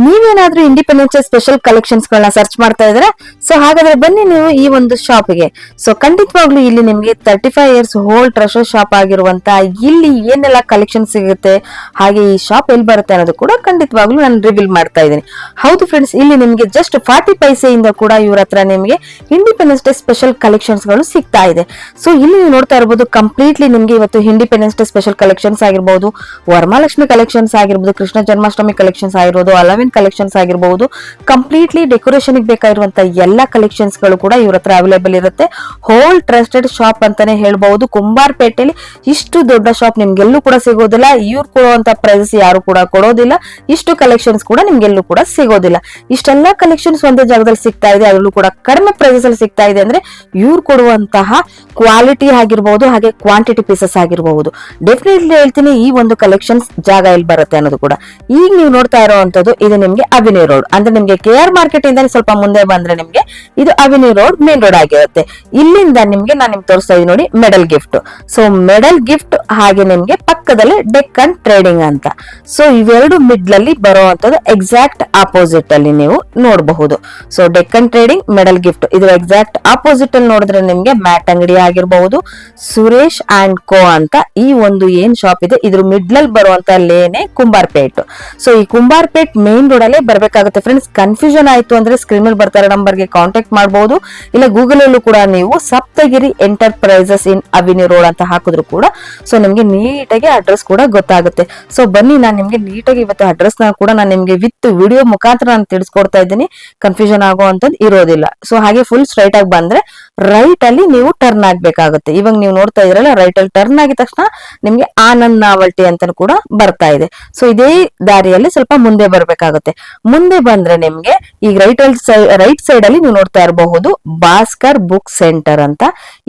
ನೀವೇನಾದ್ರೂ independence day special collections ಗಳನ್ನ search ಮಾಡ್ತಾ ಇದ್ರೆ ಸೊ ಹಾಗಾದ್ರೆ ಬನ್ನಿ ನೀವು ಈ ಒಂದು ಶಾಪ್ಗೆ. ಸೊ ಖಂಡಿತವಾಗ್ಲೂ ಇಲ್ಲಿ ನಿಮ್ಗೆ 35 ಇಯರ್ಸ್ ಹೋಲ್ ಟ್ರೆಷರ್ ಶಾಪ್ ಆಗಿರುವಂತ ಇಲ್ಲಿ ಏನೆಲ್ಲ ಕಲೆಕ್ಷನ್ ಸಿಗುತ್ತೆ ಹಾಗೆ ಈ ಶಾಪ್ ಎಲ್ಲಿ ಬರುತ್ತೆ ಅನ್ನೋದು ಕೂಡ ಖಂಡಿತವಾಗ್ಲೂ ನಾನು ರಿವೀಲ್ ಮಾಡ್ತಾ ಇದ್ದೀನಿ. ಹೌದು ಫ್ರೆಂಡ್ಸ್, ಇಲ್ಲಿ ನಿಮ್ಗೆ ಜಸ್ಟ್ 40 ಪೈಸೆಯಿಂದ ಕೂಡ ಇವ್ರ ಹತ್ರ ನಿಮ್ಗೆ ಇಂಡಿಪೆಂಡೆನ್ಸ್ ಡೇ ಸ್ಪೆಷಲ್ ಕಲೆಕ್ಷನ್ಸ್ ಗಳು ಸಿಗ್ತಾ ಇದೆ. ಸೊ ಇಲ್ಲಿ ನೀವು ನೋಡ್ತಾ ಇರಬಹುದು ಕಂಪ್ಲೀಟ್ಲಿ ನಿಮ್ಗೆ ಇವತ್ತು ಇಂಡಿಪೆಂಡೆನ್ಸ್ ಡೇ ಸ್ಪೆಷಲ್ ಕಲೆಕ್ಷನ್ಸ್ ಆಗಿರ್ಬಹುದು, ವರಮಹಾಲಕ್ಷ್ಮಿ ಕಲೆಕ್ಷನ್ಸ್ ಆಗಿರ್ಬಹುದು, ಕೃಷ್ಣ ಜನ್ಮಾಷ್ಟಮಿ ಕಲೆಕ್ಷನ್ಸ್ ಆಗಿರ್ಬೋದು, ಅಲವಿನ್ ಕಲೆಕ್ಷನ್ಸ್ ಆಗಿರಬಹುದು, ಕಂಪ್ಲೀಟ್ಲಿ ಡೆಕೋರೇಷನ್ ಬೇಕಾಗಿರುವಂತ ಎಲ್ಲಾ ಕಲೆಕ್ಷನ್ಸ್ ಗಳು ಕೂಡ ಇವ್ರ ಹತ್ರ ಅವೈಲೇಬಲ್ ಇರುತ್ತೆ. ಹೋಲ್ ಟ್ರಸ್ಟೆಡ್ ಶಾಪ್ ಅಂತಾನೆ ಹೇಳ್ಬಹುದು. ಕುಂಬಾರಪೇಟೆಯಲ್ಲಿ ಇಷ್ಟು ದೊಡ್ಡ ಶಾಪ್ ನಿಮ್ಗೆಲ್ಲೂ ಕೂಡ ಸಿಗೋದಿಲ್ಲ. ಇವ್ರು ಕೊಡುವಂತ ಪ್ರೈಸಸ್ ಯಾರು ಕೂಡ ಕೊಡೋದಿಲ್ಲ. ಇಷ್ಟು ಕಲೆಕ್ಷನ್ಸ್ ಕೂಡ ನಿಮ್ಗೆಲ್ಲೂ ಕೂಡ ಸಿಗೋದಿಲ್ಲ. ಇಷ್ಟೆಲ್ಲಾ ಕಲೆಕ್ಷನ್ಸ್ ಒಂದೇ ಜಾಗದಲ್ಲಿ ಸಿಗ್ತಾ ಇದೆ, ಅದರಲ್ಲೂ ಕೂಡ ಕಡಿಮೆ ಪ್ರೈಸಸ್ ಅಲ್ಲಿ ಸಿಗ್ತಾ ಇದೆ ಅಂದ್ರೆ ಇವ್ರು ಕೊಡುವಂತಹ ಕ್ವಾಲಿಟಿ ಆಗಿರಬಹುದು ಹಾಗೆ ಕ್ವಾಂಟಿಟಿ ಪೀಸಸ್ ಆಗಿರಬಹುದು. ಡೆಫಿನೆಟ್ಲಿ ಹೇಳ್ತೀನಿ ಈ ಒಂದು ಕಲೆಕ್ಷನ್ಸ್ ಜಾಗ ಎಲ್ಲಿ ಬರುತ್ತೆ ಅನ್ನೋದು ಕೂಡ. ಈಗ ನೀವು ನೋಡ್ತಾ ಇರೋವಂಥದ್ದು ಇದು ನಿಮ್ಗೆ ಅವೆನ್ಯೂ ರೋಡ್ ಅಂದ್ರೆ ನಿಮ್ಗೆ KR ಮಾರ್ಕೆಟ್ ಇಂದ ಸ್ವಲ್ಪ ಮುಂದೆ ಬಂದ್ರೆ ನಿಮ್ಗೆ ಇದು ಅವೆನ್ಯೂ ರೋಡ್ ಮೇನ್ ರೋಡ್ ಆಗಿರುತ್ತೆ. ಇಲ್ಲಿಂದ ನಿಮ್ಗೆ ನಾನು ನಿಮ್ಗೆ ತೋರಿಸ್ತಾ ಇದೀನಿ ನೋಡಿ medal gift. So medal gift ಹಾಗೆ ನಿಮ್ಗೆ ಪಕ್ಕದಲ್ಲಿ ಡೆಕ್ಕನ್ ಟ್ರೇಡಿಂಗ್ ಅಂತ. ಸೊ ಇವೆರಡು ಮಿಡ್ಲ್ ಅಲ್ಲಿ ಬರುವಂತದ್ದು ಎಕ್ಸಾಕ್ಟ್ ಆಪೋಸಿಟ್ ಅಲ್ಲಿ ನೀವು ನೋಡಬಹುದು. So Deccan trading, medal gift ಇದು ಎಕ್ಸಾಕ್ಟ್ ಆಪೋಸಿಟ್ ಅಲ್ಲಿ ನೋಡಿದ್ರೆ ನಿಮ್ಗೆ ಮ್ಯಾಟ್ ಅಂಗಡಿ ಆಗಿರಬಹುದು, ಸುರೇಶ್ ಅಂಡ್ ಕೋ ಅಂತ ಈ ಒಂದು ಏನ್ ಶಾಪ್ ಇದೆ ಇದ್ರ ಮಿಡ್ಲ್ ಅಲ್ಲಿ ಬರುವಂತ ಲೇನೆ ಕುಂಬಾರಪೇಟ್. ಸೊ ಈ ಕುಂಬಾರಪೇಟ್ ಮೇನ್ ರೋಡ್ ಅಲ್ಲೇ ಬರ್ಬೇಕಾಗುತ್ತೆ ಫ್ರೆಂಡ್ಸ್. ಕನ್ಫ್ಯೂಷನ್ ಆಯ್ತು ಅಂದ್ರೆ ಸ್ಕ್ರೀನ್ ಮೇಲೆ ಬರ್ತಾ ಇರೋ ನಂಬರ್ಗೆ ಕಾಂಟ್ಯಾಕ್ಟ್ ಮಾಡಬಹುದು. ಇಲ್ಲ ಗೂಗಲ್ ಅಲ್ಲೂ ಕೂಡ ನೀವು ಸಪ್ತಗಿರಿ ಎಂಟರ್ಪ್ರೈಸಸ್ ಇನ್ ಅವೆನ್ಯೂ ರೋಡ್ ಅಂತ ಹಾಕಿದ್ರು ಕೂಡ ಸೊ ನಿಮ್ಗೆ ನೀಟಾಗಿ ಅಡ್ರೆಸ್ ಕೂಡ ಗೊತ್ತಾಗುತ್ತೆ. ಸೊ ಬನ್ನಿ ನಾನು ನಿಮ್ಗೆ ನೀಟಾಗಿ ಇವತ್ತು ಅಡ್ರೆಸ್ ನ ಕೂಡ ನಾನು ನಿಮ್ಗೆ ವಿತ್ ವಿಡಿಯೋ ಮುಖಾಂತರ ನಾನು ತಿಳಿಸ್ಕೊಡ್ತಾ ಇದ್ದೀನಿ. ಕನ್ಫ್ಯೂಷನ್ ಆಗುವಂತದ್ದು ಇರೋದಿಲ್ಲ. ಸೊ ಹಾಗೆ ಫುಲ್ ಸ್ಟ್ರೈಟ್ ಆಗಿ ಬಂದ್ರೆ ರೈಟ್ ಅಲ್ಲಿ ನೀವು ಟರ್ನ್ ಆಗ್ಬೇಕಾಗುತ್ತೆ. ಇವಾಗ ನೀವು ನೋಡ್ತಾ ಇದ್ರಲ್ಲ ರೈಟ್ ಅಲ್ಲಿ ಟರ್ನ್ ಆಗಿದ ತಕ್ಷಣ ನಿಮ್ಗೆ ಆನಂದ್ ನಾವಲ್ಟಿ ಅಂತ ಕೂಡ ಬರ್ತಾ ಇದೆ. ಸೊ ಇದೇ ದಾರಿಯಲ್ಲಿ ಸ್ವಲ್ಪ ಮುಂದೆ ಬರ್ಬೇಕಾಗುತ್ತೆ. ಮುಂದೆ ಬಂದ್ರೆ ನಿಮ್ಗೆ ಈಗ ರೈಟ್ ಸೈಡ್ ಅಲ್ಲಿ ನೀವು ನೋಡ್ತಾ ಇರಬಹುದು ಭಾಸ್ಕರ್ ಬುಕ್ ಸೆಂಟರ್ ಅಂತ.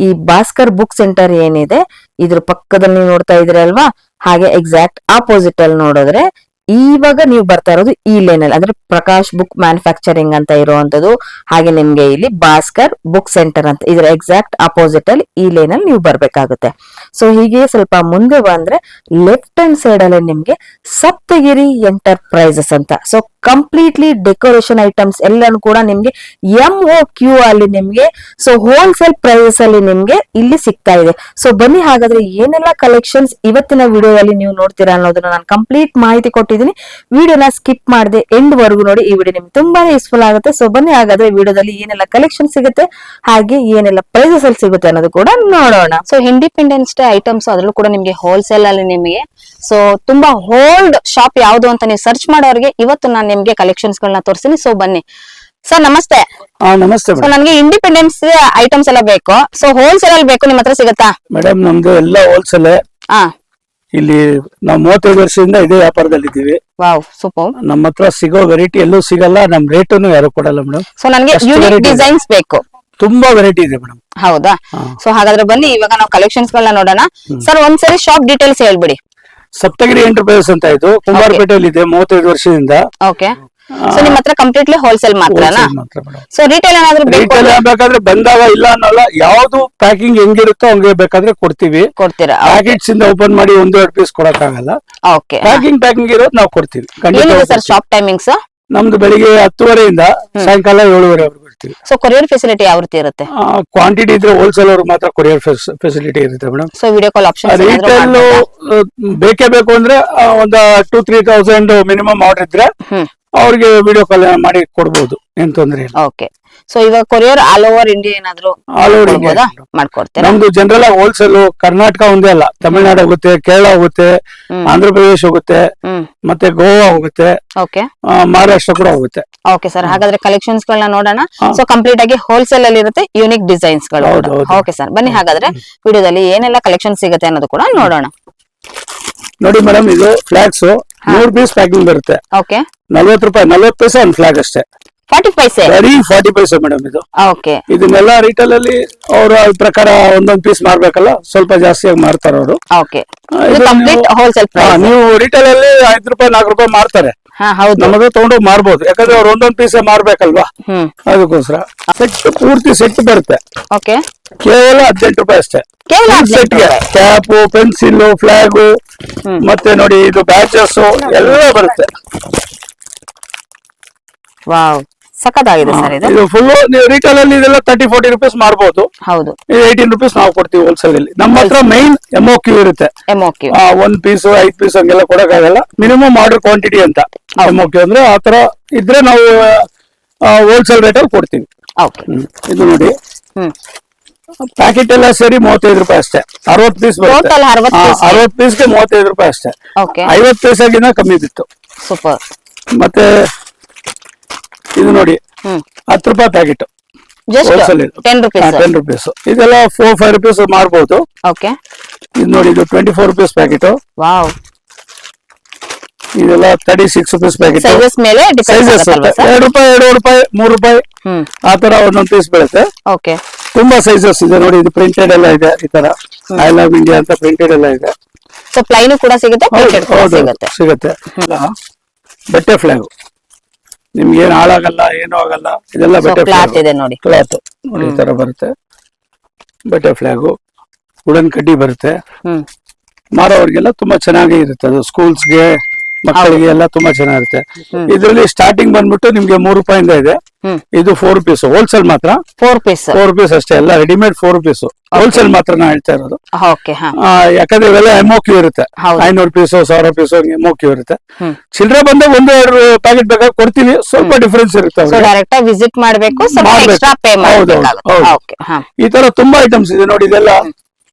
ಈ ಭಾಸ್ಕರ್ ಬುಕ್ ಸೆಂಟರ್ ಏನಿದೆ ಇದ್ರ ಪಕ್ಕದಲ್ಲಿ ನೀವು ನೋಡ್ತಾ ಇದ್ರಿ ಅಲ್ವಾ, ಹಾಗೆ ಎಕ್ಸಾಕ್ಟ್ ಆಪೋಸಿಟ್ ಅಲ್ಲಿ ನೋಡಿದ್ರೆ ಇವಾಗ ನೀವು ಬರ್ತಾ ಇರೋದು ಈ ಲೈನ್ ಅಲ್ಲಿ ಅಂದ್ರೆ ಪ್ರಕಾಶ್ ಬುಕ್ ಮ್ಯಾನುಫ್ಯಾಕ್ಚರಿಂಗ್ ಅಂತ ಇರುವಂತದ್ದು. ಹಾಗೆ ನಿಮ್ಗೆ ಇಲ್ಲಿ ಭಾಸ್ಕರ್ ಬುಕ್ ಸೆಂಟರ್ ಅಂತ ಇದರ ಎಕ್ಸಾಕ್ಟ್ ಆಪೋಸಿಟ್ ಅಲ್ಲಿ ಈ ಲೈನ್ ಅಲ್ಲಿ ನೀವು ಬರ್ಬೇಕಾಗುತ್ತೆ. ಸೊ ಹೀಗೆ ಸ್ವಲ್ಪ ಮುಂದೆ ಬಂದ್ರೆ ಲೆಫ್ಟ್ ಹ್ಯಾಂಡ್ ಸೈಡ್ ಅಲ್ಲಿ ನಿಮ್ಗೆ ಸಪ್ತಗಿರಿ ಎಂಟರ್ಪ್ರೈಸಸ್ ಅಂತ. ಸೊ ಕಂಪ್ಲೀಟ್ಲಿ ಡೆಕೋರೇಷನ್ ಐಟಮ್ಸ್ ಎಲ್ಲಾನು ಕೂಡ ನಿಮ್ಗೆ MOQ ಅಲ್ಲಿ ನಿಮ್ಗೆ ಸೊ ಹೋಲ್ಸೇಲ್ ಪ್ರೈಸಸ್ ಅಲ್ಲಿ ನಿಮ್ಗೆ ಇಲ್ಲಿ ಸಿಗ್ತಾ ಇದೆ. ಸೊ ಬನ್ನಿ ಹಾಗಾದ್ರೆ ಏನೆಲ್ಲ ಕಲೆಕ್ಷನ್ಸ್ ಇವತ್ತಿನ ವಿಡಿಯೋದಲ್ಲಿ ನೀವು ನೋಡ್ತೀರಾ ಅನ್ನೋದನ್ನ ನಾನು ಕಂಪ್ಲೀಟ್ ಮಾಹಿತಿ ಕೊಟ್ಟಿದ್ದೀನಿ. ವಿಡಿಯೋನ ಸ್ಕಿಪ್ ಮಾಡದೆ ಎಂಡ್ ವರೆಗೂ ನೋಡಿ. ಈ ವಿಡಿಯೋ ನಿಮ್ಗೆ ತುಂಬಾನೇ ಯೂಸ್ಫುಲ್ ಆಗುತ್ತೆ. ಸೊ ಬನ್ನಿ ಹಾಗಾದ್ರೆ ವಿಡಿಯೋದಲ್ಲಿ ಏನೆಲ್ಲ ಕಲೆಕ್ಷನ್ ಸಿಗುತ್ತೆ ಹಾಗೆ ಏನೆಲ್ಲ ಪ್ರೈಸಸ್ ಅಲ್ಲಿ ಸಿಗುತ್ತೆ ಅನ್ನೋದು ಕೂಡ ನೋಡೋಣ. ಸೊ ಇಂಡಿಪೆಂಡೆನ್ಸ್ ಡೇ ಐಟಮ್ಸ್ ಅದ್ರಲ್ಲೂ ಕೂಡ ನಿಮ್ಗೆ ಹೋಲ್ಸೇಲ್ ಅಲ್ಲಿ ನಿಮಗೆ ಸೊ ತುಂಬಾ ಹೋಲ್ಡ್ ಶಾಪ್ ಯಾವ್ದು ಅಂತ ನೀವು ಸರ್ಚ್ ಮಾಡೋರಿಗೆ ಇವತ್ತು ನಾನು ನಿಮ್ಗೆ ಕಲೆಕ್ಷನ್ಸ್ ಗಳನ್ನ ತೋರಿಸ್ತೀನಿ. ಸೊ ಬನ್ನಿ ಸರ್, ನಮಸ್ತೆ. ನಮಸ್ತೆ ಸೊ ನನಗೆ ಇಂಡಿಪೆಂಡೆನ್ಸ್ ಐಟಮ್ಸ್ ಎಲ್ಲ ಬೇಕು. ಸೊ ಹೋಲ್ಸೇಲ್ ಅಲ್ಲಿ ಬೇಕು, ನಿಮ್ ಹತ್ರ ಸಿಗುತ್ತಾ? ಮೇಡಮ್ ನಮ್ದು ಎಲ್ಲ ಹೋಲ್ಸೇಲ್. ಇಲ್ಲಿ ನಾವು 35 ವರ್ಷದಿಂದ ಇದೇ ವ್ಯಾಪಾರದಲ್ಲಿ ಇದ್ದೀವಿ. Wow, super. ನಮ್ಮ ಹತ್ರ ಸಿಗೋ ವೆರೈಟಿ ಎಲ್ಲೂ ಸಿಗಲ್ಲ, ನಮ್ ರೇಟನ್ನು ಯಾರು ಕೊಡಲ್ಲ ಮೇಡಮ್. ಸೊ ನನಗೆ ಯೂನಿಕ್ ಡಿಸೈನ್ಸ್ ಬೇಕು. ತುಂಬಾ ವೆರೈಟಿ ಇದೆ ಮೇಡಮ್. ಹೌದಾ? ಸೊ ಹಾಗಾದ್ರೆ ಬನ್ನಿ ಇವಾಗ ನಾವು ಕಲೆಕ್ಷನ್ಸ್ ಗಳನ್ನ ನೋಡೋಣ. ಸರ್ ಒಂದ್ಸರಿ ಶಾಪ್ ಡೀಟೇಲ್ಸ್ ಹೇಳ್ಬಿಡಿ. ಸಪ್ತಗಿರಿ ಎಂಟರ್ಪ್ರೈಸಸ್ ಅಂತ ಇದು ಕುಂಬಾರಪೇಟೆಯಲ್ಲಿ ಇದೆ 35 ವರ್ಷದಿಂದ. ಓಕೆ. ಸೊ ನಿಮ್ ಹತ್ರ ಕಂಪ್ಲೀಟ್ಲಿ ಹೋಲ್ಸೇಲ್ ಮಾತ್ರನಾ? ಸೊ ರಿಟೇಲ್ ಏನಾದ್ರೂ ರಿಟೇಲ್ ಬೇಕಾದ್ರೆ ಬಂದಾಗ ಇಲ್ಲ ಅನ್ನಲ್ಲ, ಯಾವ್ದು ಪ್ಯಾಕಿಂಗ್ ಹೆಂಗಿರುತ್ತೋ ಹಂಗೆ ಬೇಕಾದ್ರೆ ಕೊಡ್ತೀರಾ? ಪ್ಯಾಕೆಟ್ಸ್ ಇಂದ ಓಪನ್ ಮಾಡಿ 1-2 ಪೀಸ್ ಕೊಡಕ್ ಆಗಲ್ಲ. ಓಕೆ. ಪ್ಯಾಕಿಂಗ್ ಇರೋದು ನಾವು ಕೊಡ್ತೀವಿ. ಸರ್ ಶಾಪ್ ಟೈಮಿಂಗ್ಸ್ ನಮ್ದು ಬೆಳಿಗ್ಗೆ 10:30 ಸಾಯಂಕಾಲ 7:30 ಬರ್ತೀವಿ. ಸೊ ಕೊರಿಯರ್ ಫೆಸಿಲಿಟಿ ಯಾವ ರೀತಿ ಇರುತ್ತೆ? ಕ್ವಾಂಟಿಟಿ ಇದ್ರೆ ಹೋಲ್ಸೇಲ್ ಅವ್ರಿಗೆ ಮಾತ್ರ ಕೊರಿಯರ್ ಫೆಸಿಲಿಟಿ ಇರುತ್ತೆ madam. So video call option retail ಬೇಕೇ ಬೇಕು ಅಂದ್ರೆ ಒಂದು 2,000-3,000 ಮಿನಿಮಮ್ ಆರ್ಡರ್ ಇದ್ರೆ ಅವ್ರಿಗೆ ವಿಡಿಯೋ ಕಾಲ್ ಮಾಡಿ ಕೊಡ್ಬೋದು, ಏನ್ ತೊಂದ್ರೆ ಇಲ್ಲ. ಓಕೆ. ಸೊ ಇವಾಗ ಕೊರಿಯರ್ ಆಲ್ ಓವರ್ ಇಂಡಿಯಾ ಏನಾದ್ರು ಆಲ್ ಓವರ್ ಇಂಡಿಯಾ ಮಾಡ್ಕೊಡ್ತೀರಾ? ನಮ್ದು ಜನರಲ್ ಹೋಲ್ಸೇಲ್ ಕರ್ನಾಟಕ ಒಂದೇ ಅಲ್ಲ, ತಮಿಳ್ನಾಡು ಹೋಗುತ್ತೆ, ಕೇರಳ ಹೋಗುತ್ತೆ, ಆಂಧ್ರ ಪ್ರದೇಶ ಹೋಗುತ್ತೆ, ಮತ್ತೆ ಗೋವಾ ಹೋಗುತ್ತೆ, ಮಹಾರಾಷ್ಟ್ರ ಕೂಡ ಹೋಗುತ್ತೆ. ಓಕೆ ಸರ್, ಹಾಗಾದ್ರೆ ಕಲೆಕ್ಷನ್ಸ್ ಗಳನ್ನ ನೋಡೋಣ. ಸೊ ಕಂಪ್ಲೀಟ್ ಆಗಿ ಹೋಲ್ಸೇಲ್ ಅಲ್ಲಿ ಇರುತ್ತೆ, ಯೂನಿಕ್ ಡಿಸೈನ್ಸ್ ಗಳು. ಓಕೆ ಸರ್, ಬನ್ನಿ ಹಾಗಾದ್ರೆ ವಿಡಿಯೋದಲ್ಲಿ ಏನೆಲ್ಲ ಕಲೆಕ್ಷನ್ ಸಿಗುತ್ತೆ ಅನ್ನೋದು ಕೂಡ ನೋಡೋಣ. ನೋಡಿ ಮೇಡಮ್, ಇದು ಫ್ಲಾಗ್ಸ್ 100 ಪೀಸ್ ಪ್ಯಾಕಿಂಗ್ ಬರುತ್ತೆ. ಓಕೆ. 40 ರೂಪಾಯಿ, 40 ಪೈಸೆ ಒಂದು ಫ್ಲಾಗ್ ಅಷ್ಟೇ. 40 ಪೈಸೆ? ಬರೀ 40 ಪೈಸೆ ಮೇಡಮ್ ಇದು. ಓಕೆ. ಇದನ್ನೆಲ್ಲ ರಿಟೇಲ್ ಅಲ್ಲಿ ಅವರ ಪ್ರಕಾರ ಒಂದೊಂದ್ ಪೀಸ್ ಮಾರ್ಬೇಕಲ್ಲ, ಸ್ವಲ್ಪ ಜಾಸ್ತಿಯಾಗಿ ಮಾರ್ತಾರ ಅವರು. ಓಕೆ. Wholesale price. ನೀವು ರಿಟೇಲ್ ಅಲ್ಲಿ 5 ರೂಪಾಯಿ 4 ರೂಪಾಯಿ ಮಾರ್ತಾರೆ, ನಮಗೆ ತಗೊಂಡೋಗಿ ಮಾರ್ಬೋದು. ಯಾಕಂದ್ರೆ ಅವ್ರು ಒಂದೊಂದ್ ಪೀಸ್ ಮಾರ್ಬೇಕಲ್ವಾ, ಅದಕ್ಕೋಸ್ಕರ ಸೆಟ್ ಪೂರ್ತಿ ಸೆಟ್ ಬರುತ್ತೆ. ಓಕೆ. ಕೇವಲ 18 ರೂಪಾಯಿ ಅಷ್ಟೇ. ಕ್ಯಾಪ್, ಪೆನ್ಸಿಲ್, ಫ್ಲಾಗ್, ಮತ್ತೆ ನೋಡಿ ಇದು ಬ್ಯಾಚಸ್ ಎಲ್ಲ ಬರುತ್ತೆ. ವಾವ್, ಸಖತ್ತಾಗಿದೆ ಸರ್ ಇದು. ಇದು ಫುಲ್ ರಿಟೇಲ್ ಅಲ್ಲಿ ಇದೆಲ್ಲ 30-40 ರುಪೀಸ್ ಮಾರ್ಬೋದು. ಹೌದು, 18 ರುಪೀಸ್ ನಾವು ಕೊಡ್ತೀವಿ ಹೋಲ್ಸೇಲ್ ಅಲ್ಲಿ. ನಮ್ಮ ಹತ್ರ ಮೈನ್ MOQ ಇರುತ್ತೆ. MOQ 1 ಪೀಸ್ 5 ಪೀಸ್ ಹಂಗೆಲ್ಲ ಕೊಡಕ್ಕಾಗಲ್ಲ. ಮಿನಿಮಮ್ ಆರ್ಡರ್ ಕ್ವಾಂಟಿಟಿ ಅಂತ MOQ ಅಂದ್ರೆ ಆತರ ಇದ್ರೆ ನಾವು ಹೋಲ್ಸೇಲ್ ರೇಟ್ ಅಲ್ಲಿ ಕೊಡ್ತೀವಿ. ಓಕೆ. ಇದು ನೋಡಿ, ಪ್ಯಾಕೆಟ್ ಎಲ್ಲ ಸೇರಿ 35 ರೂಪಾಯಿ ಅಷ್ಟೇ. 60 ಪೀಸ್ ಬರುತ್ತೆ. Total 60 piece. 60 ಪೀಸ್ಗೆ 35 ರೂಪಾಯಿ ಅಷ್ಟೇ. ಓಕೆ, 50 ಪೈಸೆಗಿಂತ ಕಮ್ಮಿ ಬಿತ್ತು. ಸೂಪರ್. ಮತ್ತೆ ಇದು ನೋಡಿ, 10 ರೂಪಾಯಿ packet just wholesale 10 rupees. 10 rupees. ಇದೆಲ್ಲ 4-5 ರುಪೀಸ್ ಮಾರ್ಬೋದು. ಓಕೆ, ಇದು ನೋಡಿ, ಇದು 24 ರುಪೀಸ್ ಪ್ಯಾಕೆಟ್. ವಾವ್. ಇದೆಲ್ಲ 36 ರುಪೀಸ್ ಪ್ಯಾಕೆಟ್. ಸೈಜಸ್ ಮೇಲೆ ಡಿಪೆಂಡ್ ಸೈಜಸ್ ಆಗುತ್ತಲ್ವಾ ಸರ್? 2 ರೂಪಾಯಿ, 2 ರೂಪಾಯಿ, 3 ರೂಪಾಯಿ ಆತರ ಒಂದೊಂದು ಪೀಸ್ ಬೀಳುತ್ತೆ. ಓಕೆ, ತುಂಬಾ ಸೈಜಸ್ ಇದೆ ನೋಡಿ. ಇದು ಪ್ರಿಂಟೆಡ್ ಎಲ್ಲ ಇದೆ. ಈ ತರ ಐ ಲವ್ ಇಂಡಿಯಾ ಅಂತ ಪ್ರಿಂಟೆಡ್ ಎಲ್ಲ ಇದೆ. ಸೊ ಪ್ಲೈನ್ ಕೂಡ ಸಿಗುತ್ತೆ, ಪ್ರಿಂಟೆಡ್ ಕೂಡ ಸಿಗುತ್ತೆ. ಸಿಗುತ್ತೆ. ಬಟ್ಟೆ ಫ್ಲಾಗ್ ನಿಮ್ಗೆ ಏನ್ ಹಾಳಾಗಲ್ಲ, ಏನೂ ಆಗಲ್ಲ. ಇದೆಲ್ಲ ಬಟ್ಟೆ ಕ್ಲಾತ್ ಇದೆ ನೋಡಿ. ಕ್ಲಾತ್ ನೋಡಿ, ಈ ತರ ಬರುತ್ತೆ. ಬಟ್ಟೆ ಫ್ಲಾಗು, ವುಡನ್ ಕಡ್ಡಿ ಬರುತ್ತೆ. ಮಾರೋರ್ಗೆಲ್ಲ ತುಂಬಾ ಚೆನ್ನಾಗಿ ಇರುತ್ತೆ. ಅದು ಸ್ಕೂಲ್ಸ್ಗೆ, ಮಕ್ಕಳಿಗೆ ಎಲ್ಲ ತುಂಬಾ ಚೆನ್ನಾಗಿರುತ್ತೆ. ಇದರಲ್ಲಿ ಸ್ಟಾರ್ಟಿಂಗ್ ಬಂದ್ಬಿಟ್ಟು ನಿಮ್ಗೆ 3 ರೂಪಾಯಿಂದ ಇದೆ. ಇದು 4 ರುಪೀಸ್ ಹೋಲ್ಸೇಲ್ ಮಾತ್ರ. 4 ಪೀಸ್ 4 ರುಪೀಸ್ ಅಷ್ಟೇ. ಎಲ್ಲ ರೆಡಿಮೇಡ್ 4 ರುಪೀಸ್ ಹೋಲ್ಸೇಲ್ ಮಾತ್ರ ನಾ ಹೇಳ್ತಾ ಇರೋದು. ಓಕೆ, ಯಾಕಂದ್ರೆ ಇವೆಲ್ಲ MOQ ಇರುತ್ತೆ. 500 ಪೀಸ್, 1000 ಪೀಸ್ MOQ ಇರುತ್ತೆ. ಚಿಲ್ಲರೆ ಬಂದಾಗ 1-2 ಪ್ಯಾಕೆಟ್ ಬೇಕಾಗಿ ಕೊಡ್ತೀವಿ. ಸ್ವಲ್ಪ ಡಿಫ್ರೆನ್ಸ್ ಇರುತ್ತೆ. ಸೊ ಡೈರೆಕ್ಟ್ ಆಗಿ ವಿಸಿಟ್ ಮಾಡಬೇಕು, ಸ್ವಲ್ಪ ಎಕ್ಸ್ಟ್ರಾ ಪೇ ಮಾಡಬೇಕಾಗುತ್ತೆ. ಓಕೆ, ಈ ತರ ತುಂಬಾ ಐಟಮ್ಸ್ ಇದೆ ನೋಡಿ. ಇದೆಲ್ಲ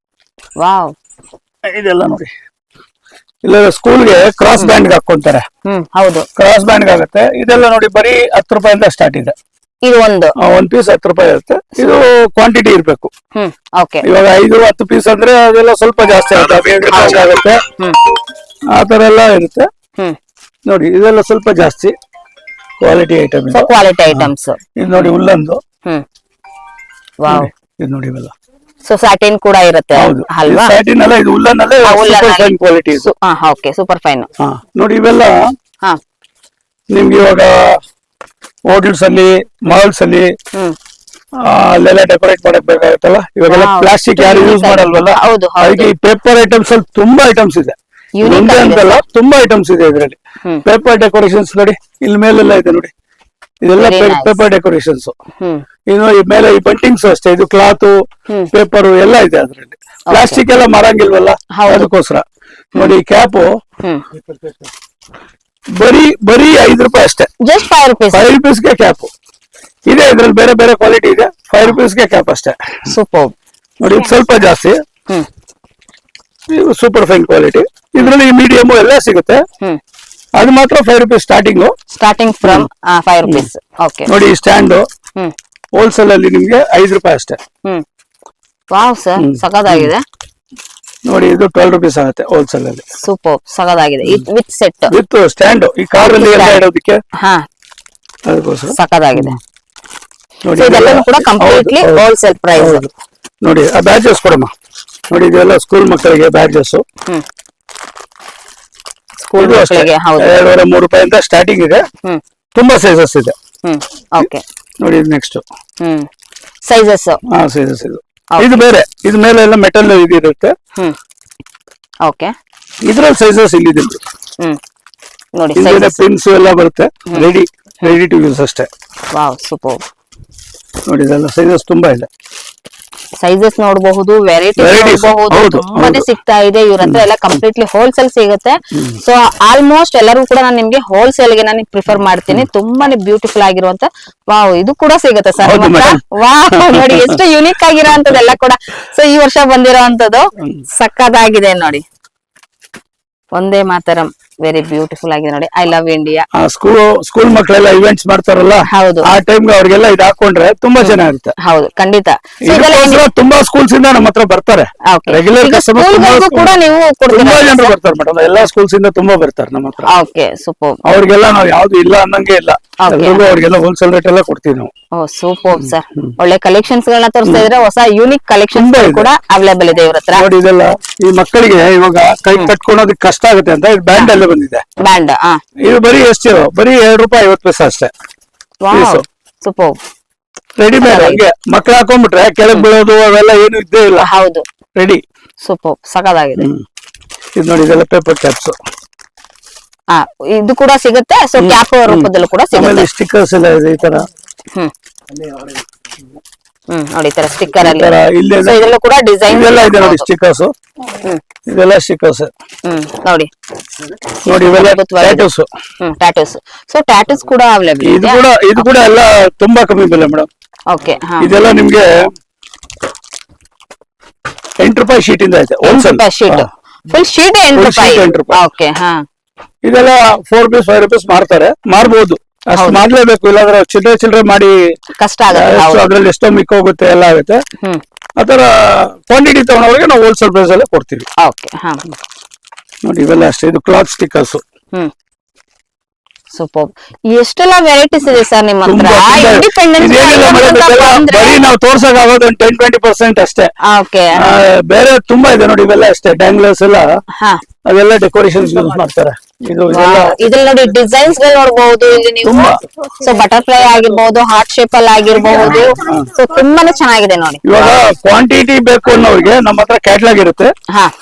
ವಾವ್, ಇದೆಲ್ಲ ನೋಡಿ, ಇಲ್ಲ ಸ್ಕೂಲ್ಗೆ ಕ್ರಾಸ್ ಬ್ಯಾಂಡ್ ಹಾಕೊಂತಾರೆ. ಹೌದು, ಕ್ರಾಸ್ ಬ್ಯಾಂಡ್ ಆಗುತ್ತೆ. ಇದೆಲ್ಲ ನೋಡಿ, ಬರೀ 10 ರೂಪಾಯಿಂದ ಸ್ಟಾರ್ಟ್ ಇದೆ. ಇದು ಒಂದು ಪೀಸ್ 10 ರೂಪಾಯಿ ಇರುತ್ತೆ. ಇದು ಕ್ವಾಂಟಿಟಿ ಇರ್ಬೇಕು. ಓಕೆ, ಇವಾಗ 5-10 ಪೀಸ್ ಅಂದ್ರೆ ಅದೆಲ್ಲ ಸ್ವಲ್ಪ ಜಾಸ್ತಿ ಆಗುತ್ತೆ. ಆತರ ಎಲ್ಲ ಇರುತ್ತೆ ನೋಡಿ. ಇದೆಲ್ಲ ಸ್ವಲ್ಪ ಜಾಸ್ತಿ ಕ್ವಾಲಿಟಿ ಐಟಮ್. Quality items. ಇದು ನೋಡಿ, ಉಲ್ಲಂದು. ವಾವ್, ಇದು ನೋಡಿ, ಇವೆಲ್ಲ ಸೊ ಸ್ಯಾಟಿನ್ ಕೂಡ ಇರುತ್ತೆ ಅಲ್ವಾ? ಸ್ಯಾಟಿನ್ ಅಲ್ಲ, ಇದು ಉಲ್ಲನ್ ಅಲ್ಲೇ ಫೈನ್ ಕ್ವಾಲಿಟಿ ಇದು. Okay, super fine. ನೋಡಿ, ಇವೆಲ್ಲ ನಿಮ್ಗೆ ಇವಾಗ ಹೋಟೆಲ್ಸ್ ಅಲ್ಲಿ, ಮಾಲ್ಸ್ ಅಲ್ಲಿ ಅಲ್ಲೆಲ್ಲ ಡೆಕೋರೇಟ್ ಮಾಡಕ್ ಬೇಕಾಗುತ್ತಲ್ಲ. ಇವಾಗೆಲ್ಲ ಪ್ಲಾಸ್ಟಿಕ್ ಯಾರು ಯೂಸ್ ಮಾಡಲ್ವಲ್ಲ. ಅದಕ್ಕೆ ಈ ಪೇಪರ್ ಐಟಮ್ಸ್ ಅಲ್ಲಿ ತುಂಬಾ ಐಟಮ್ಸ್ ಇದೆ. ಒಂದೇ ಅಂತಲ್ಲ, ತುಂಬಾ ಐಟಮ್ಸ್ ಇದೆ ಇದರಲ್ಲಿ. ಪೇಪರ್ ಡೆಕೋರೇಷನ್ಸ್ ನೋಡಿ, ಇಲ್ಲಿ ಮೇಲೆಲ್ಲ ಇದೆ ನೋಡಿ. ಇದೆಲ್ಲ ಪೇಪರ್ ಡೆಕೋರೇಷನ್ಸ್. ಇನ್ನು ಈ ಮೇಲೆ ಈ ಬಂಟಿಂಗ್ಸ್ ಅಷ್ಟೇ. ಇದು ಕ್ಲಾತ್, ಪೇಪರ್ ಎಲ್ಲ ಇದೆ ಅದರಲ್ಲಿ. ಪ್ಲಾಸ್ಟಿಕ್ ಎಲ್ಲ ಮಾರಂಗಿಲ್ವಲ್ಲ, ಅದಕ್ಕೋಸ್ಕರ ನೋಡಿ. ಕ್ಯಾಪು ಬರೀ 5 ರೂಪಾಯಿ ಅಷ್ಟೇ. Just 5 rupees. 5 ರೂಪೀಸ್ಗೆ ಕ್ಯಾಪ್ ಇದೆ. ಇದ್ರಲ್ಲಿ ಬೇರೆ ಬೇರೆ ಕ್ವಾಲಿಟಿ ಇದೆ. 5 ರೂಪೀಸ್ಗೆ ಕ್ಯಾಪ್ ಅಷ್ಟೇ. ಸೂಪರ್ ನೋಡಿ, ಇದು ಸ್ವಲ್ಪ ಜಾಸ್ತಿ. Super fine quality. ಇದ್ರಲ್ಲಿ ಮೀಡಿಯಮ್ ಎಲ್ಲ ಸಿಗುತ್ತೆ. ಅದು ಮಾತ್ರ 5 rupees starting from 5 rupees. Okay, ನೋಡಿ, ಸ್ಟ್ಯಾಂಡ್ ಹೋಲ್ಸೇಲ್ ಅಲ್ಲಿ ನಿಮ್ಗೆ 5 ರೂಪಾಯಿ ಅಷ್ಟೇ. ವಾವ್ ಸರ್, ಸಖತ್ತಾಗಿದೆ ನೋಡಿ. ಇದು 12 ರೂಪೀಸ್ ಆಗುತ್ತೆ ಹೋಲ್ಸೇಲ್ ಅಲ್ಲಿ. ಸೂಪರ್, ಸಖತ್ತಾಗಿದೆ. With set, with stand. ಈ ಕಾರ್ ಅಲ್ಲಿ ಎಲ್ಲ ಇಡೋದಕ್ಕೆ ಅದಕ್ಕೋಸ್ಕರ ಸಖತ್ತಾಗಿದೆ. ನೋಡಿ. ಇದೆಲ್ಲನೂ ಕೂಡ ಕಂಪ್ಲೀಟ್ಲಿ ಹೋಲ್ಸೇಲ್ ಪ್ರೈಸ್. ನೋಡಿ, ಆ ಬ್ಯಾಚಸ್ ಕೊಡಮ್ಮ. ನೋಡಿ, ಇದೆಲ್ಲ ಸ್ಕೂಲ್ ಮಕ್ಕಳಿಗೆ ಬ್ಯಾಚಸ್. ಸ್ಕೂಲ್ ಮಕ್ಕಳಿಗೆ 2-3 ರೂಪಾಯಿಂದ ಸ್ಟಾರ್ಟಿಂಗ್ ಇದೆ. ತುಂಬಾ ಸೈಜಸ್ ಇದೆ. ಓಕೆ, ನೋಡಿ, ಇದು ನೆಕ್ಸ್ಟ್ ಸೈಜಸ್. ಸೈಜಸ್ ಇದು ಬೇರೆ. ಇದು ಮೇಲೆ ಎಲ್ಲ ಮೆಟಲ್ ಇದು ಇರುತ್ತೆ. ಓಕೆ, ಇದ್ರಲ್ಲಿ ಸೈಜಸ್ ಇಲ್ಲಿದೆ ನೋಡಿ. ಪಿನ್ಸ್ ಎಲ್ಲ ಬರುತ್ತೆ. ರೆಡಿ ಟು ಯೂಸ್ ಅಷ್ಟೇ. Wow, super. ನೋಡಿ, ಇದೆಲ್ಲ ಸೈಜಸ್ ತುಂಬಾ ಇದೆ. ಸೈಜಸ್ ನೋಡಬಹುದು, ವೆರೈಟಿ ನೋಡಬಹುದು, ತುಂಬಾನೇ ಸಿಗ್ತಾ ಇದೆ ಇವ್ರ ಹತ್ರ. ಎಲ್ಲ ಕಂಪ್ಲೀಟ್ಲಿ ಹೋಲ್ಸೇಲ್ ಸಿಗುತ್ತೆ. ಸೊ ಆಲ್ಮೋಸ್ಟ್ ಎಲ್ಲರೂ ಕೂಡ ನಾನು ನಿಮ್ಗೆ ಹೋಲ್ಸೇಲ್ ಗೆ ನಾನು ಪ್ರಿಫರ್ ಮಾಡ್ತೀನಿ. ತುಂಬಾನೇ ಬ್ಯೂಟಿಫುಲ್ ಆಗಿರುವಂತ. ವಾವ್, ಇದು ಕೂಡ ಸಿಗುತ್ತೆ ಸರ್. ವಾವ್, ನೋಡಿ ಎಷ್ಟು ಯುನಿಕ್ ಆಗಿರೋಂಥದ್ದೆಲ್ಲ ಕೂಡ. ಸೊ ಈ ವರ್ಷ ಬಂದಿರೋಂಥದ್ದು ಸಕ್ಕತ್ತಾಗಿದೆ ನೋಡಿ. ಒಂದೇ ಮಾತರಂ, ವೆರಿ ಬ್ಯೂಟಿಫುಲ್ ಆಗಿದೆ ನೋಡಿ. I love India. ಸ್ಕೂಲ್ ಮಕ್ಕಳೆಲ್ಲ ಇವೆಂಟ್ಸ್ ಮಾಡ್ತಾರಲ್ಲ, ಹೌದು, ಆ ಟೈಮ್ಗೆ ಅವ್ರಿಗೆಲ್ಲ ಇದು ಹಾಕೊಂಡ್ರೆ ತುಂಬಾ ಚೆನ್ನಾಗಿರುತ್ತೆ. ಹೌದು, ಖಂಡಿತ. ತುಂಬಾ ಸ್ಕೂಲ್ಸ್ ಇಂದ ನಮ್ಮ ಹತ್ರ ಬರ್ತಾರೆ. ರೆಗ್ಯುಲರ್ ಕಸ್ಟಮರ್ಸ್ ಕೂಡ ನೀವು ತುಂಬಾ ಜನರು ಬರ್ತಾರೆ ಮೇಡಮ್. ಎಲ್ಲಾ ಸ್ಕೂಲ್ಸ್ ಇಂದ ತುಂಬಾ ಬರ್ತಾರೆ ನಮ್ಮ ಹತ್ರ. Okay, super. ಅವ್ರಿಗೆಲ್ಲ ನಾವು ಯಾವ್ದು ಇಲ್ಲ ಅನ್ನಂಗೆ ಇಲ್ಲ. ಅವ್ರಿಗೆಲ್ಲ ಹೋಲ್ಸೇಲ್ ರೇಟ್ ಎಲ್ಲ ಕೊಡ್ತೀವಿ ನಾವು. Super sir. ಒಳ್ಳೆ ಕಲೆಕ್ಷನ್ಸ್ ಗಳನ್ನ ತೋರಿಸ್ತಾ ಇದ್ರೆ. ಹೊಸ ಯೂನಿಕ್ ಕಲೆಕ್ಷನ್ಸ್ ಕೂಡ ಅವೈಲೇಬಲ್ ಇದೆ ಇವ್ರ ಹತ್ರ. ನೋಡಿ, ಇದೆಲ್ಲ ಈ ಮಕ್ಕಳಿಗೆ ಇವಾಗ ಕೈ ಕಟ್ಕೊಳೋದಕ್ಕೆ ಕಷ್ಟ ಆಗುತ್ತೆ ಅಂತ ಬ್ಯಾಂಡ್ ಎಲ್ಲ ಬಂದಿದೆ. ಬ್ಯಾಂಡ್ ಇದು ಬರೀ ಎಷ್ಟು? ಬರೀ 2 ರೂಪಾಯಿ 50 ಪೈಸೆ ಅಷ್ಟೇ. ಸೂಪರ್. ರೆಡಿಮೇಡ್. ಹಂಗೆ ಮಕ್ಳು ಹಾಕೊಂಡ್ಬಿಟ್ರೆ ಕೆಳಗ್ ಬೀಳೋದು ಅವೆಲ್ಲ ಏನು ಇದ್ದೇ ಇಲ್ಲ. ಹೌದು, ರೆಡಿ. ಸೂಪರ್, ಸಖತ್ತಾಗಿದೆ. ಇದು ನೋಡಿ, ಇದೆಲ್ಲ ಪೇಪರ್ ಕ್ಯಾಪ್ಸ್. ಇದು ಕೂಡ ಸಿಗುತ್ತೆ. ಸೊ ಕ್ಯಾಪ್ ರೂಪದಲ್ಲೂ ಕೂಡ ಸಿಗುತ್ತೆ. ಆಮೇಲೆ ಸ್ಟಿಕ್ಕರ್ಸ್ ಎಲ್ಲ ಇದೆ ಈ ತರ. ಹ್ಮ್ ನೋಡಿ ಈ ತರ ಸ್ಟಿಕ್ಕರ್ ಅಲ್ಲಿ ಇಲ್ಲಿ So ಇದರಲ್ಲೂ ಕೂಡ ಡಿಸೈನ್ ಇದೆಲ್ಲ ಇದೆ ನೋಡಿ ಸ್ಟಿಕ್ಕರ್ಸ್. ಇದೆಲ್ಲ ಸ್ಟಿಕ್ಕರ್ಸ್ ನೋಡಿ ಇವೆಲ್ಲ ಟ್ಯಾಟೂಸ್. ಟ್ಯಾಟೂಸ್. ಸೊ ಟ್ಯಾಟೂಸ್ ಕೂಡ ಅವೈಲೇಬಲ್ ಇದೆ. ಇದು ಕೂಡ ಎಲ್ಲ ತುಂಬಾ ಕಮ್ಮಿ ಬೆಲೆ ಮೇಡಮ್. ಓಕೆ ಇದೆಲ್ಲ ನಿಮ್ಗೆ 8 ರೂಪಾಯಿ ಶೀಟ್ ಇಂದ ಐತೆ. ಶೀಟ್ ಫುಲ್ ಶೀಟ್ 8 ರೂಪಾಯಿ. ಓಕೆ ಇದೆಲ್ಲ 4 ರೂಪೀಸ್ 5 ರೂಪೀಸ್ ಮಾರ್ಬೋದು. ಅಷ್ಟು ಮಾಡ್ಲೇಬೇಕು, ಇಲ್ಲಾಂದ್ರೆ ಚಿಲ್ಲರೆ ಮಾಡಿ ಕಷ್ಟ ಆಗುತ್ತೆ. ಅದ್ರಲ್ಲಿ ಎಷ್ಟೋ ಮಿಕ್ಕೋಗುತ್ತೆ ಎಲ್ಲ ಆಗುತ್ತೆ. ಆತರ ಕ್ವಾಂಟಿಟಿ ತಗೊಂಡವ್ರಿಗೆ ನಾವು ಹೋಲ್ಸೇಲ್ ಪ್ರೈಸ್ ಅಲ್ಲೇ ಕೊಡ್ತೀವಿ. ನೋಡಿ ಇವೆಲ್ಲ ಅಷ್ಟೇ. ಇದು ಕ್ಲಾತ್ ಸ್ಟಿಕ್ಕರ್ಸ್. ಸೂಪರ್. ಎಷ್ಟೆಲ್ಲ ವೆರೈಟೀಸ್ ಇದೆ ಸರ್ ನಿಮ್ಮ ಹತ್ರ. ಬರೀ ನಾವು ತೋರ್ಸಕ್ ಆಗೋದು 10-20% ಅಷ್ಟೇ. ಬೇರೆ ತುಂಬಾ ಇದೆ ನೋಡಿ. ಇವೆಲ್ಲ ಅಷ್ಟೇ ಡ್ಯಾಂಗ್ಲರ್ಸ್ ಎಲ್ಲ, ಅದೆಲ್ಲ ಡೆಕೋರೇಷನ್ ಯೂಸ್ ಮಾಡ್ತಾರೆ. ಇದ್ರಲ್ಲಿ ನೋಡಿ ಡಿಸೈನ್ಸ್ ಗಳು ನೋಡಬಹುದು ಇಲ್ಲಿ ನೀವು. ಸೊ ಬಟರ್ಫ್ಲೈ ಆಗಿರ್ಬಹುದು, ಹಾರ್ಟ್ ಶೇಪ್ ಅಲ್ಲಿ ಆಗಿರಬಹುದು. ಸೊ ತುಂಬಾನೇ ಚೆನ್ನಾಗಿದೆ ನೋಡಿ. ಇವಾಗ ಕ್ವಾಂಟಿಟಿ ಬೇಕು ಅನ್ನೋರಿಗೆ ನಮ್ಮ ಹತ್ರ ಕ್ಯಾಟ್ಲಾಗ್ ಇರುತ್ತೆ.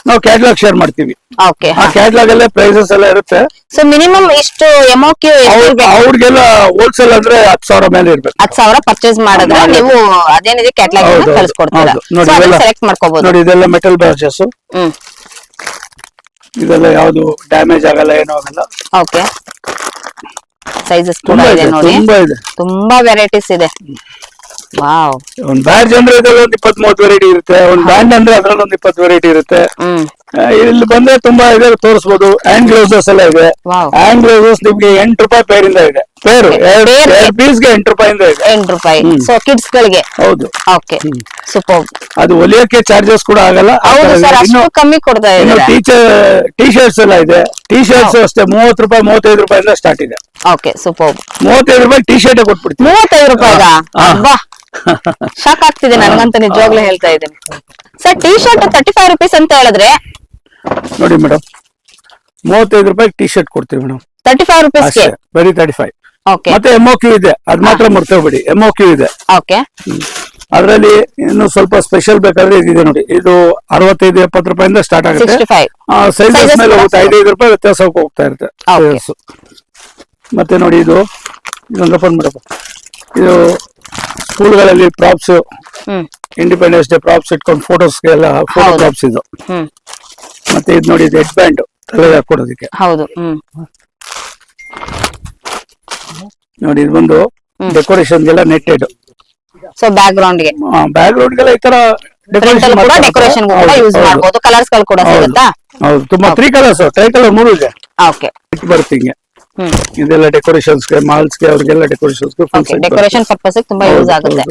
ನಾವು ಕ್ಯಾಟ್ಲಾಗ್ ಶೇರ್ ಮಾಡ್ತೀವಿ. ಓಕೆ. ಆ ಕ್ಯಾಟ್ಲಾಗ್ ಅಲ್ಲೇ ಪ್ರೈಸಸ್ ಎಲ್ಲ ಇರುತ್ತೆ. ಸೊ ಮಿನಿಮಮ್ ಇಷ್ಟು MOQ ಅವ್ರಿಗೆಲ್ಲ ಹೋಲ್ಸೇಲ್ ಅಂದ್ರೆ 10,000 ಮೇಲೆ ಇರ್ಬೇಕು. 10,000 ಪರ್ಚೇಸ್ ಮಾಡಿದ್ರೆ ನೀವು ಅದೇನಿದೆ ಕ್ಯಾಟ್ಲಾಗ್ ಕಳಿಸ್ಕೊಡ್ತೀರಾ. ಸೆಲೆಕ್ಟ್ ಮಾಡ್ಕೋಬಹುದು. ನೋಡಿ ಇದೆಲ್ಲ ಮೆಟಲ್ ಬ್ಯಾಚಸ್. ಇದೆಲ್ಲ ಯಾವ್ದು ಡ್ಯಾಮೇಜ್ ಆಗಲ್ಲ, ಏನೂ ಆಗಲ್ಲ. ಓಕೆ. ಸೈಜಸ್ ಕೂಡ ಇದೆ ನೋಡಿ. ತುಂಬಾ ವೆರೈಟೀಸ್ ಇದೆ. ವಾವ್. ಒಂದ್ ಬ್ಯಾಡ್ಜ್ ಅಂದ್ರೆ ಇದ್ರಲ್ಲಿ ಒಂದು 20-30 ವೆರೈಟಿ ಇರುತ್ತೆ. ಒಂದ್ ಬ್ಯಾಂಡ್ ಅಂದ್ರೆ ಅದ್ರಲ್ಲಿ ಒಂದು 20 ವೆರೈಟಿ ಇರುತ್ತೆ. ಇಲ್ಲಿ ಬಂದ್ರೆ ತುಂಬಾ ಇದೆ, ತೋರಿಸಬಹುದು. ಹ್ಯಾಂಡ್ ಗ್ಲೌಸಸ್ ಎಲ್ಲ ಇದೆ. ಹ್ಯಾಂಡ್ ಗ್ಲೌಸಸ್ ನಿಮ್ಗೆ 8 ರೂಪಾಯಿ ಪೇರ್ ಇಂದ ಇದೆ. ಪೇರ್ ಪೀಸ್ ಗೆ 8 ರೂಪಾಯಿಂದ ಇದೆ. 8 ರೂಪಾಯಿ. ಸೊ ಕಿಡ್ಸ್ ಗಳಿಗೆ. ಹೌದು. ಓಕೆ. ಸೂಪರ್. ಅದು ಹೊಲಿಯಕ್ಕೆ ಚಾರ್ಜಸ್ ಕೂಡ ಆಗಲ್ಲ. ಹೌದು ಸರ್, ಅಷ್ಟು ಕಮ್ಮಿ ಕೊಡ್ತಾ ಇದ್ದಾರೆ. ಟಿ ಶರ್ಟ್ಸ್ ಎಲ್ಲ ಇದೆ. ಟಿ ಶರ್ಟ್ಸ್ ಅಷ್ಟೇ 30 ರೂಪಾಯಿ 35 ರೂಪಾಯಿಂದ ಸ್ಟಾರ್ಟ್ ಇದೆ. ಓಕೆ. ಸೂಪರ್. 35 ರೂಪಾಯಿ ಟಿ ಶರ್ಟ್ ಕೊಟ್ಬಿಡ್ತೀವಿ. 35 ರೂಪಾಯಿಗ? ಅಬ್ಬಾ, ಶಾಕ್ ಆಗ್ತಿದೆ ನನಗಂತ, ನಿಜವಾಗ್ಲೂ ಹೇಳ್ತಾ ಇದ್ದೀನಿ ಸರ್. ಟಿ ಶರ್ಟ್ 35 ರುಪೀಸ್ ಅಂತ ಹೇಳಿದ್ರೆ ನೋಡಿ ಮೇಡಮ್, 35 ರೂಪಾಯಿ ಟಿ ಶರ್ಟ್ ಕೊಡ್ತೀವಿ ಮೇಡಮ್. 35 ರುಪೀಸ್. ಬರೀ 35. ಓಕೆ. ಮತ್ತೆ MOQ ಇದೆ, ಅದ್ ಮಾತ್ರ ಮರ್ತೋಗ್ಬೇಡಿ. MOQ ಇದೆ. ಓಕೆ. ಅದ್ರಲ್ಲಿ ಇನ್ನು ಸ್ವಲ್ಪ ಸ್ಪೆಷಲ್ ಬೇಕಾದ್ರೆ ಇದಿದೆ ನೋಡಿ. ಇದು 65-70 ರೂಪಾಯಿಂದ ಸ್ಟಾರ್ಟ್ ಆಗುತ್ತೆ. ಸೈಜಸ್ ಮೇಲೆ ಹೋಗುತ್ತೆ. 5-5 ರೂಪಾಯಿ ವ್ಯತ್ಯಾಸ ಹೋಗ್ತಾ ಇರುತ್ತೆ. ಮತ್ತೆ ನೋಡಿ ಇದು ಇದೊಂದಪ್ಪ ಮೇಡಮ್, ಇದು ಸ್ಕೂಲ್ಗಳಲ್ಲಿ ಪ್ರಾಪ್ಸ್, ಇಂಡಿಪೆಂಡೆನ್ಸ್ ಡೇ ಪ್ರಾಪ್ಸ್ ಇಟ್ಕೊಂಡು ಫೋಟೋಸ್ಗೆಲ್ಲ ಫೋಟೋ ಪ್ರಾಪ್ಸ್ ಇದು. ಮತ್ತೆ ಇದು ನೋಡಿ, ಇದು ಹೆಡ್ ಬ್ಯಾಂಡ್ ತಲೆಗೆ ಹಾಕೊಡೋದಕ್ಕೆ. ಹೌದು. ನೋಡಿ ಇದು ಬಂದು ಡೆಕೋರೇಷನ್ಗೆಲ್ಲ ನೆಟ್ಟೆಡ್. ಸೊ ಬ್ಯಾಕ್ ಗ್ರೌಂಡ್ಗೆ ಗೆಲ್ಲ ಈ ತರ ಡೆಕೋರೇಷನ್ ಕೂಡ ಯೂಸ್ ಮಾಡಬಹುದು. ಕಲರ್ಸ್ ಗಳು ಕೂಡ ಸಿಗುತ್ತಾ? ಹೌದು, ತುಂಬಾ 3 ಕಲರ್ಸ್, ಟ್ರೈ ಕಲರ್ 3 ಇದೆ. ಓಕೆ. ಬರುತ್ತೆ ಹಿಂಗೆ. ಇದೆಲ್ಲ ಡೆಕೋರೇಷನ್ಸ್ಗೆ, ಮಾಲ್ಸ್ಗೆ, ಅವ್ರಿಗೆಲ್ಲ ಡೆಕೋರೇಷನ್ಸ್ಗೆ ಡೆಕೋರೇಷನ್ ಪರ್ಪಸ್ ತುಂಬಾ ಯೂಸ್ ಆಗುತ್ತೆ.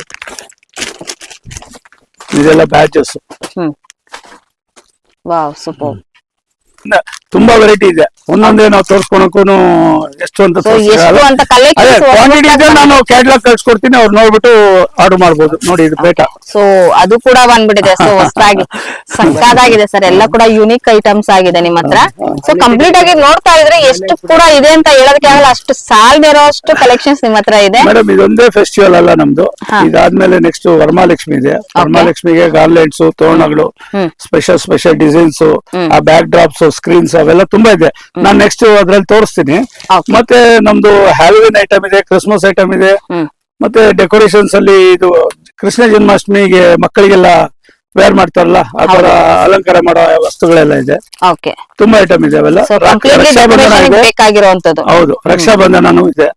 ಇದೆಲ್ಲ ಬ್ಯಾಚಸ್. Wow, super. ತುಂಬಾ ವೆರೈಟಿ ಇದೆ. ಒಂದೊಂದೇ ನಾವು ತೋರ್ಸ್ಕೊಳಕ್ಕೂ ಎಷ್ಟು ಅಂತ ಕ್ವಾಂಟಿಟಿ ಇದೆ. ನಾನು ಕ್ಯಾಟ್ಲಾಗ್ ಕಳ್ಸಿಕೊಡ್ತೀನಿ, ಅವ್ರು ನೋಡ್ಬಿಟ್ಟು ಆರ್ಡರ್ ಮಾಡ್ಬೋದು. ನೋಡಿ ಇದು ಬೇಟ. ಸೊ ಅದು ಕೂಡ ಬಂದ್ಬಿಟ್ಟಿದೆ. ಸೊ ಹೊಸದಾಗಿ ಸಕ್ಕದಾಗಿದೆ ಸರ್. ಎಲ್ಲ ಕೂಡ ಯುನಿಕ್ ಐಟಮ್ಸ್ ಆಗಿದೆ ನಿಮ್ಮ ಹತ್ರ. ಸೊ ಕಂಪ್ಲೀಟ್ ಆಗಿ ನೋಡ್ತಾ ಇದ್ರೆ ಎಷ್ಟು ಕೂಡ ಇದೆ ಅಂತ ಹೇಳೋದಕ್ಕೆ ಆಗಲ್ಲ, ಅಷ್ಟು ಸಾಲದೇ ಇರೋ ಅಷ್ಟು ಕಲೆಕ್ಷನ್ಸ್ ನಿಮ್ಮ ಹತ್ರ ಇದೆ. ಮೇಡಮ್ ಇದೊಂದೇ ಫೆಸ್ಟಿವಲ್ ಅಲ್ಲ ನಮ್ದು. ಇದಾದ್ಮೇಲೆ ನೆಕ್ಸ್ಟ್ ವರಮಹಾಲಕ್ಷ್ಮಿ ಇದೆ. ವರಮಹಾಲಕ್ಷ್ಮಿಗೆ ಗಾರ್ಲೆಂಡ್ಸ್, ತೋರಣಗಳು, ಸ್ಪೆಷಲ್ ಡಿಸೈನ್ಸ್, ಆ ಬ್ಯಾಕ್ ಡ್ರಾಪ್ಸ್, ಸ್ಕ್ರೀನ್ಸ್ ಅವೆಲ್ಲ ತುಂಬಾ ಇದೆ. ನಾನ್ ನೆಕ್ಸ್ಟ್ ಅದ್ರಲ್ಲಿ ತೋರಿಸ್ತೀನಿ. ಮತ್ತೆ ನಮ್ದು ಹ್ಯಾಲೋವಿನ್ ಐಟಮ್ ಇದೆ, ಕ್ರಿಸ್ಮಸ್ ಐಟಮ್ ಇದೆ. ಮತ್ತೆ ಡೆಕೋರೇಷನ್ಸ್ ಅಲ್ಲಿ ಇದು ಕೃಷ್ಣ ಜನ್ಮಾಷ್ಟಮಿಗೆ ಮಕ್ಕಳಿಗೆಲ್ಲ ವೇರ್ ಮಾಡ್ತಾರಲ್ಲ, ಆ ತರ ಅಲಂಕಾರ ಮಾಡೋ ವಸ್ತುಗಳೆಲ್ಲ ಇದೆ. ತುಂಬಾ ಐಟಮ್ ಇದೆ ಅವೆಲ್ಲ. ರಕ್ಷಾಬಂಧನ ಇದೆ. ಹೌದು, ರಕ್ಷಾಬಂಧನನೂ ಇದೆ.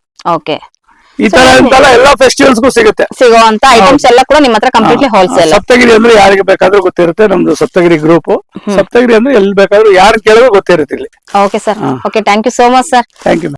ಈ ತರ ಎಲ್ಲ ಫೆಸ್ಟಿವಲ್ಸ್ಗೂ ಸಿಗುವಂತ ಐಟಮ್ಸ್ ಎಲ್ಲ ಕೂಡ ನಿಮ್ಮ ಹತ್ರ ಕಂಪ್ಲೀಟ್ಲಿ ಹೋಲ್ಸೇಲ್. ಸಪ್ತಗಿರಿ ಅಂದ್ರೆ ಯಾರಿಗೆ ಬೇಕಾದ್ರೂ ಗೊತ್ತಿರುತ್ತೆ. ನಮ್ದು ಸಪ್ತಗಿರಿ ಗ್ರೂಪ್. ಸಪ್ತಗಿರಿ ಅಂದ್ರೆ ಎಲ್ಲಿ ಬೇಕಾದ್ರೂ ಯಾರು ಕೇಳಿದ್ರು ಗೊತ್ತಿರುತ್ತೆ ಇಲ್ಲಿ. Okay sir. Okay, thank you so much sir. Thank you.